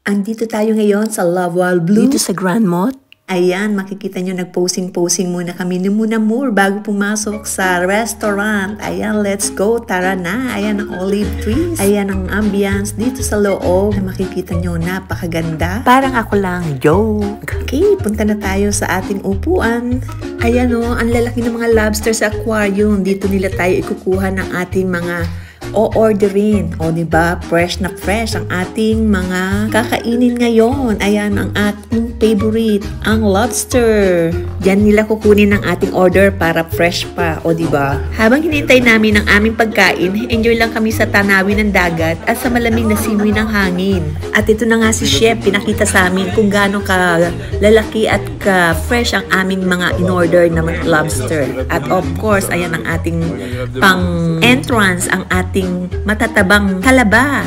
Andito tayo ngayon sa Love While Blue. Dito sa Grand Mott. Ayan, makikita nyo nag-posing-posing muna kami ni Muna Moore bago pumasok sa restaurant. Ayan, let's go. Tara na. Ayan ang olive trees. Ayan ang ambience dito sa loob. Makikita nyo, napakaganda. Parang ako lang, joke. Okay, punta na tayo sa ating upuan. Ayan o, ang lalaki ng mga lobster sa aquarium. Dito nila tayo ikukuha ng ating mga o-orderin. O, diba? Fresh na fresh ang ating mga kakainin ngayon. Ayan ang ating favorite, ang lobster. Diyan nila kukunin ang ating order para fresh pa. O, diba? Habang hinintay namin ang aming pagkain, enjoy lang kami sa tanawin ng dagat at sa malamig na simoy ng hangin. At ito na nga si Chef, pinakita sa amin kung gaano ka lalaki at ka fresh ang aming mga in-order na lobster. At of course, ayan ang ating pang-entrance, ang ating matatabang talaba.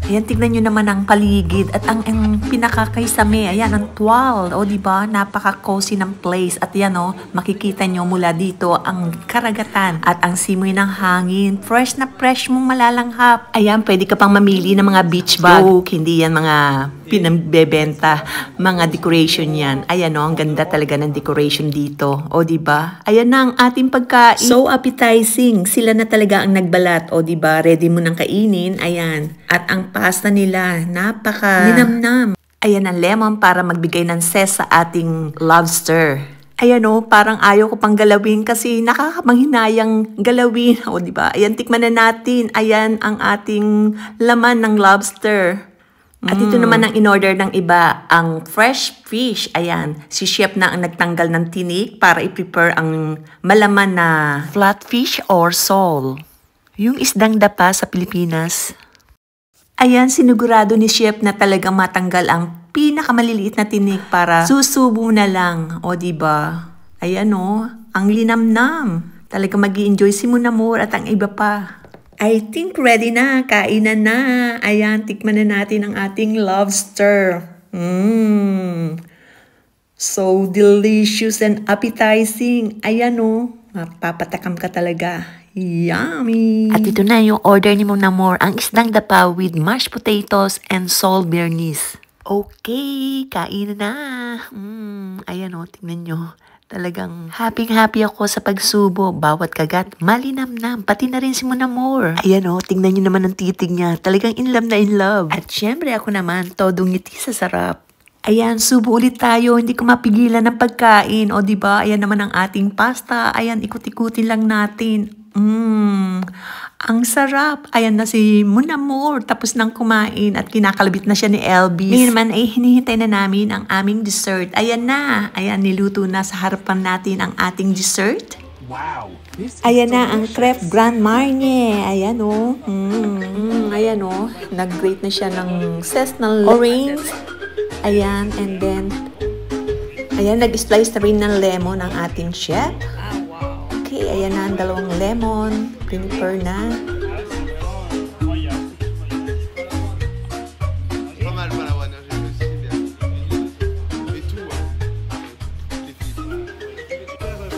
Ayan, tignan nyo naman ang paligid at ang pinakakaisame, ayan, ang tuwal. O, diba? Napaka-cozy ng place. At yan, o, makikita nyo mula dito ang karagatan at ang simoy ng hangin. Fresh na fresh mong malalanghap. Ayan, pwede ka pang mamili ng mga beach bag. Joke, hindi yan mga pinabebenta. Mga decoration yan. Ayan, o, ang ganda talaga ng decoration dito. O, diba? Ayan na ang ating pagkain. So appetizing. Sila na talaga ang nagbalat. O, diba? Ready mo nang kainin. Ayan. At ang pasta nila, napaka ninamnam. Ayan ang lemon para magbigay ng zest sa ating lobster. Ayan o, parang ayaw ko pang galawin kasi nakakamanghinayang galawin. O, diba? Ayan, tikman na natin. Ayan ang ating laman ng lobster. At ito naman ang in-order ng iba, ang fresh fish. Ayan, si Chef na ang nagtanggal ng tinik para i-prepare ang malaman na Flatfish or sole. Yung isdang dapa sa Pilipinas. Ayan, sinigurado ni Chef na talagang matanggal ang pinakamaliliit na tinik para susubo na lang. O, diba? Ayan o, ang linamnam. Talagang mag-i-enjoy si Muna Moore at ang iba pa. I think ready na. Kainan na. Ayan, tikman na natin ang ating lobster. So delicious and appetizing. Ayan o, mapapatakam ka talaga. Yummy! At ito na yung order ni Muna Moore, ang isdang dapa with mashed potatoes and sole béarnaise. Okay, kain na. Ayan o, tingnan nyo. Talagang happy ako sa pagsubo. Bawat kagat, malinamnam. Pati na rin si Muna Moore. Ayan o, tingnan nyo naman ang titig niya. Talagang in love na in love. At syempre ako naman, todong ngiti sa sarap. Ayan, subo ulit tayo. Hindi ko mapigilan ng pagkain. O, diba? Ayan naman ang ating pasta. Ayan, ikut-ikutin lang natin. Ang sarap. Ayan na si Muna Moore. Tapos nang kumain at kinakalabit na siya ni Elvis. Ngayon naman ay hinihintay na namin ang aming dessert. Ayan na. Ayan, niluto na sa harapan natin ang ating dessert. Wow. Ayan na ang crepe Grand Marnier. Ayan o. Ayan o. Nag-grate na siya ng zest ng orange. Ayan, and then ayan, nag-slice na rin ng lemon ang ating chef. Okay, ayan na ang dalawang lemon. Prepare na.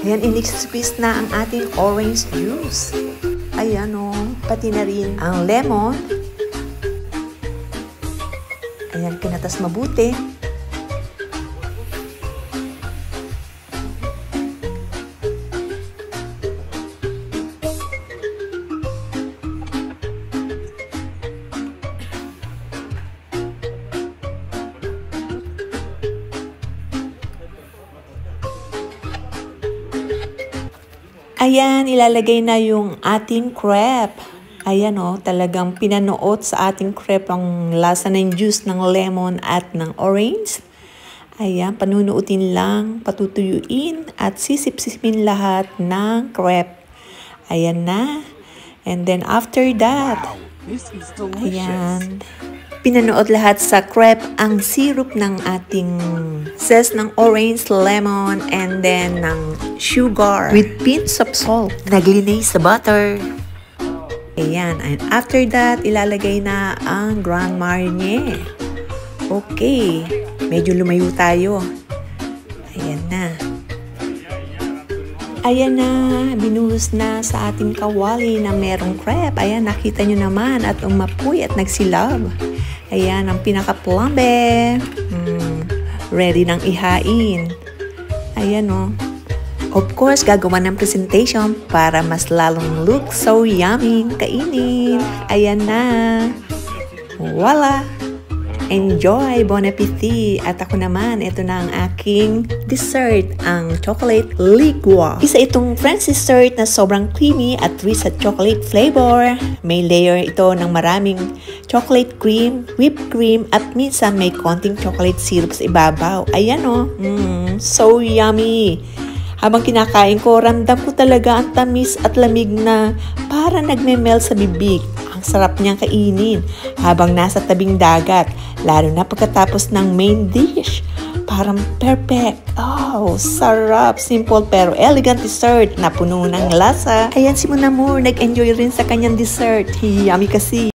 Ayan, in-squeeze na ang ating orange juice. Ayan o, pati na rin ang lemon. Ayan, kinatas mabuti. Ayan, ilalagay na yung ating crepe. Ayan o, talagang pinanuot sa ating crepe ang lasa ng juice ng lemon at ng orange. Ayan, panunuutin lang, patutuyuin at sisip-sipin lahat ng crepe. Ayan na. And then after that, Wow, this is delicious. ayan, pinanuot lahat sa crepe ang syrup ng ating zest ng orange, lemon, and then ng sugar with pinch of salt. Naglinay sa butter. Ayan, and after that, ilalagay na ang Grand Marnier. Okay, medyo lumayo tayo. Ayan na. Ayan na, binuhos na sa ating kawali na merong crepe. Ayan, nakita nyo naman at umapoy at nagsilab. Ayan, ang pinaka-plambe. Ready nang ihain. Ayan o. Of course, gagawa ng presentation para mas lalong look so yummy. Kainin. Ayan na. Voila! Enjoy! Bon appetit! At ako naman, ito na ang aking dessert, ang chocolate ligua. Isa itong French dessert na sobrang creamy at rich sa chocolate flavor. May layer ito ng maraming chocolate cream, whipped cream, at minsan may konting chocolate syrup sa ibabaw. Ayan o! So yummy! Habang kinakain ko, ramdam ko talaga ang tamis at lamig na para nagme-melt sa bibig. Ang sarap niyang kainin habang nasa tabing dagat, lalo na pagkatapos ng main dish. Parang perfect. Oh, sarap. Simple pero elegant dessert na puno ng lasa. Ayan si Mon Amour, nag-enjoy rin sa kanyang dessert. Yummy kasi.